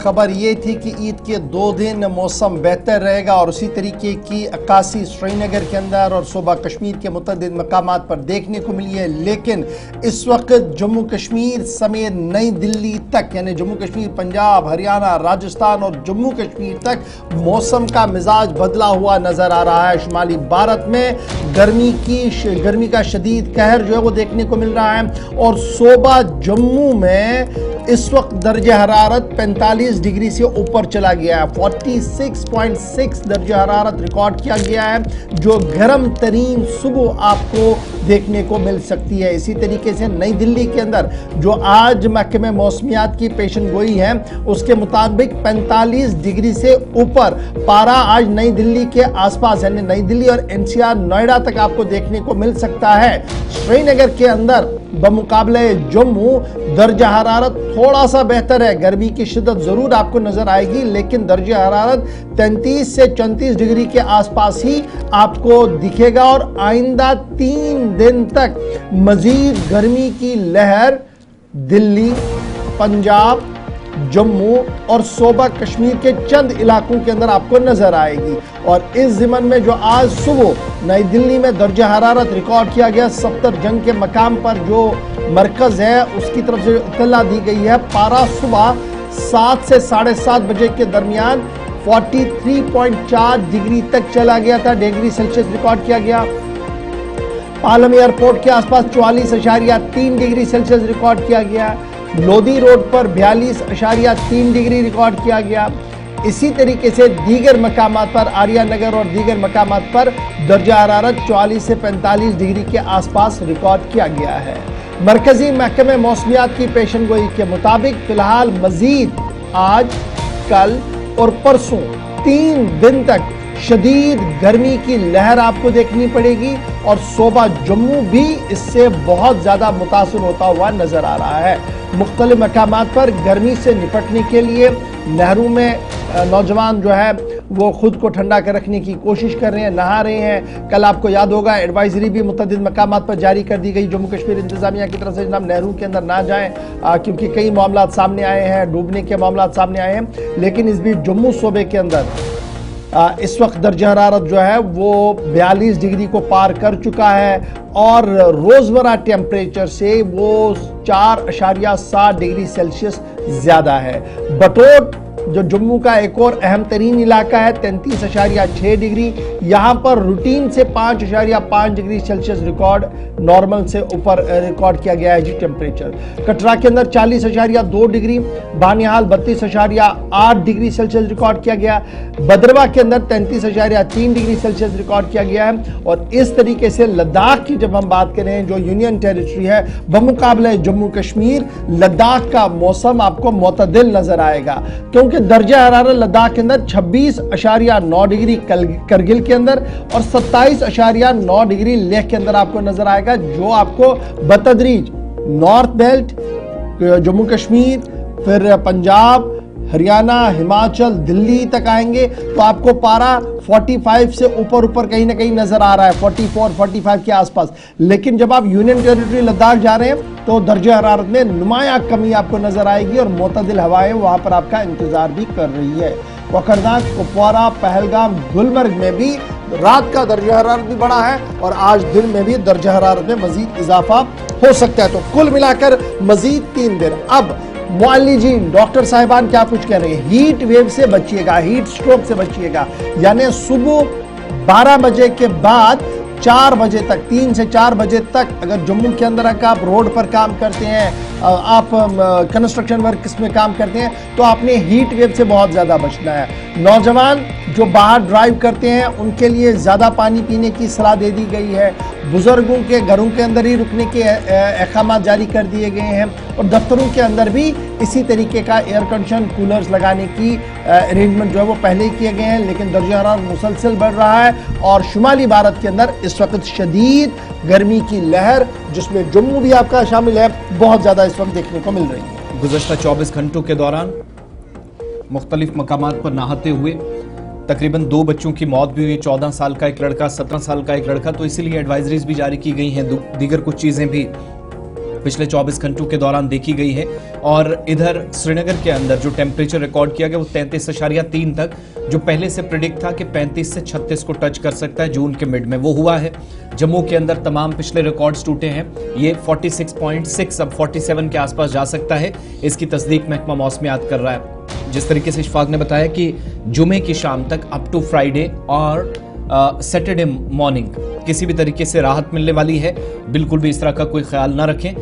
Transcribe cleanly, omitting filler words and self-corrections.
खबर ये थी कि ईद के 2 दिन मौसम बेहतर रहेगा और उसी तरीके की अक्कासी श्रीनगर के अंदर और सूबा कश्मीर के मुतअद्दिद मकामात पर देखने को मिली है। लेकिन इस वक्त जम्मू कश्मीर समेत नई दिल्ली तक, यानी जम्मू कश्मीर, पंजाब, हरियाणा, राजस्थान और जम्मू कश्मीर तक मौसम का मिजाज बदला हुआ नजर आ रहा है। शुमाली भारत में गर्मी का शदीद कहर जो है वो देखने को मिल रहा है और सूबा जम्मू में इस वक्त दर्जा हरारत 45 डिग्री से ऊपर चला गया है। 46.6 दर्जा हरारत रिकॉर्ड किया गया है, जो गर्म तरीन सुबह आपको देखने को मिल सकती है। इसी तरीके से नई दिल्ली के अंदर जो आज महकमे मौसमियात की पेशन गोई है उसके मुताबिक 45 डिग्री से ऊपर पारा आज नई दिल्ली के आसपास, यानी नई दिल्ली और एनसीआर, नोएडा तक आपको देखने को मिल सकता है। श्रीनगर के अंदर बमुकाबले जम्मू दर्जा हरारत थोड़ा सा बेहतर है। गर्मी की शिद्दत जरूर आपको नजर आएगी, लेकिन दर्जा हरारत 33 से 34 डिग्री के आसपास ही आपको दिखेगा और आइंदा 3 दिन तक मजीद गर्मी की लहर दिल्ली, पंजाब, जम्मू और सूबा कश्मीर के चंद इलाकों के अंदर आपको नजर आएगी। और इस ज़िमन में जो आज सुबह नई दिल्ली में दर्जा हरारत रिकॉर्ड किया गया, 70 जंग के मकाम पर जो मरकज है उसकी तरफ से इत्तला दी गई है। पारा सुबह 7 से 7:30 बजे के दरमियान 43.4 डिग्री तक चला गया था, डिग्री सेल्सियस रिकॉर्ड किया गया। पालम एयरपोर्ट के आसपास 44.3 डिग्री सेल्सियस रिकॉर्ड किया गया। लोधी रोड पर 42.3 डिग्री रिकॉर्ड किया गया। इसी तरीके से दीगर मकामात पर, आर्या नगर और दीगर मकामात पर दर्जा हरारत 44 से 45 डिग्री के आसपास रिकॉर्ड किया गया है। मरकजी महकमे मौसमियात की पेशन गोई के मुताबिक फिलहाल मजीद आज, कल और परसों 3 दिन तक शदीद गर्मी की लहर आपको देखनी पड़ेगी और सूबा जम्मू भी इससे बहुत ज़्यादा मुतासर होता हुआ नजर आ रहा है। मुख्तलिफ मकामात पर गर्मी से निपटने के लिए नहरों में नौजवान जो है वो खुद को ठंडा कर रखने की कोशिश कर रहे हैं, नहा रहे हैं। कल आपको याद होगा एडवाइजरी भी मुतअद्दिद मकामात पर जारी कर दी गई जम्मू कश्मीर इंतजामिया की तरफ से, जनाब नहरों के अंदर ना जाएं क्योंकि कई मामला सामने आए हैं, डूबने के मामला सामने आए हैं। लेकिन इस बीच जम्मू सूबे के अंदर इस वक्त दर्जा हरारत जो है वो 42 डिग्री को पार कर चुका है और रोजमर्रा टेम्परेचर से वो 4.7 डिग्री सेल्सियस ज्यादा है। बटोट जो जम्मू का एक और अहम तरीन इलाका है, 33.6 डिग्री, यहाँ पर रूटीन से 5.5 डिग्री सेल्सियस रिकॉर्ड नॉर्मल से ऊपर रिकॉर्ड किया गया है जी टेम्परेचर। कटरा के अंदर 40.2 degree, Banihal 32.8 degree Celsius record किया गया। भद्रवा के अंदर 33.3 डिग्री सेल्सियस रिकॉर्ड किया गया है। और इस तरीके से लद्दाख की जब हम बात करें, जो यूनियन टेरिटरी है, बमुकाबले जम्मू कश्मीर, लद्दाख का मौसम आपको मुतदिल नजर आएगा क्योंकि दर्जा हरारत लद्दाख के अंदर 26.9 डिग्री करगिल के अंदर और 27.9 डिग्री लेह के अंदर आपको नजर आएगा, जो आपको बतदरीज नॉर्थ बेल्ट, जम्मू कश्मीर, फिर पंजाब, हरियाणा, हिमाचल, दिल्ली तक आएंगे तो आपको पारा 45 से ऊपर कहीं ना कहीं नजर आ रहा है, 44-45 के आसपास। लेकिन जब आप यूनियन टेरिटरी लद्दाख जा रहे हैं तो दर्जा हरारत में नुमाया कमी आपको नजर आएगी और मुतदिल हवाएं वहां पर आपका इंतजार भी कर रही है। कोकरनाग, कुपवारा, पहलगाम, गुलमर्ग में भी रात का दर्जा हरारत भी बढ़ा है और आज दिन में भी दर्जा हरारत में मजीद इजाफा हो सकता है। तो कुल मिलाकर मजीद 3 दिन। अब मुअल्लिजीन, डॉक्टर साहिबान क्या कुछ कह रहे हैं, हीट वेव से बचिएगा, हीट स्ट्रोक से बचिएगा। यानी सुबह 12 बजे के बाद 4 बजे तक, 3 से 4 बजे तक अगर जम्मू के अंदर आप रोड पर काम करते हैं, आप कंस्ट्रक्शन वर्क में काम करते हैं तो आपने हीट वेव से बहुत ज़्यादा बचना है। नौजवान जो बाहर ड्राइव करते हैं उनके लिए ज़्यादा पानी पीने की सलाह दे दी गई है। बुजुर्गों के घरों के अंदर ही रुकने के अहकाम जारी कर दिए गए हैं और दफ्तरों के अंदर भी इसी तरीके का एयर कंडीशन, कूलर्स लगाने की अरेंजमेंट जो है वो पहले ही किए गए हैं। लेकिन दर्जा हरारत मुसलसल बढ़ रहा है और शुमाली भारत के अंदर इस वक्त शदीद गर्मी की लहर, जिसमें जम्मू भी आपका शामिल है, बहुत ज़्यादा इस वक्त देखने को मिल रही है। गुज़श्ता 24 घंटों के दौरान मुख्तलिफ मकामात पर नहाते हुए तकरीबन 2 बच्चों की मौत भी हुई, 14 साल का एक लड़का, 17 साल का एक लड़का। तो इसीलिए एडवाइजरीज भी जारी की गई हैं, दीगर कुछ चीज़ें भी पिछले 24 घंटों के दौरान देखी गई है। और इधर श्रीनगर के अंदर जो टेम्परेचर रिकॉर्ड किया गया वो 33.3 तक, जो पहले से प्रिडिक्ट था कि 35 से 36 को टच कर सकता है जून के मिड में, वो हुआ है। जम्मू के अंदर तमाम पिछले रिकॉर्ड्स टूटे हैं, ये 46.6 अब 47 के आसपास जा सकता है, इसकी तस्दीक महकमा मौसमियात कर रहा है। जिस तरीके से इशफाक ने बताया कि जुमे की शाम तक अप टू फ्राइडे और सैटरडे मॉर्निंग किसी भी तरीके से राहत मिलने वाली है, बिल्कुल भी इस तरह का कोई ख्याल ना रखें।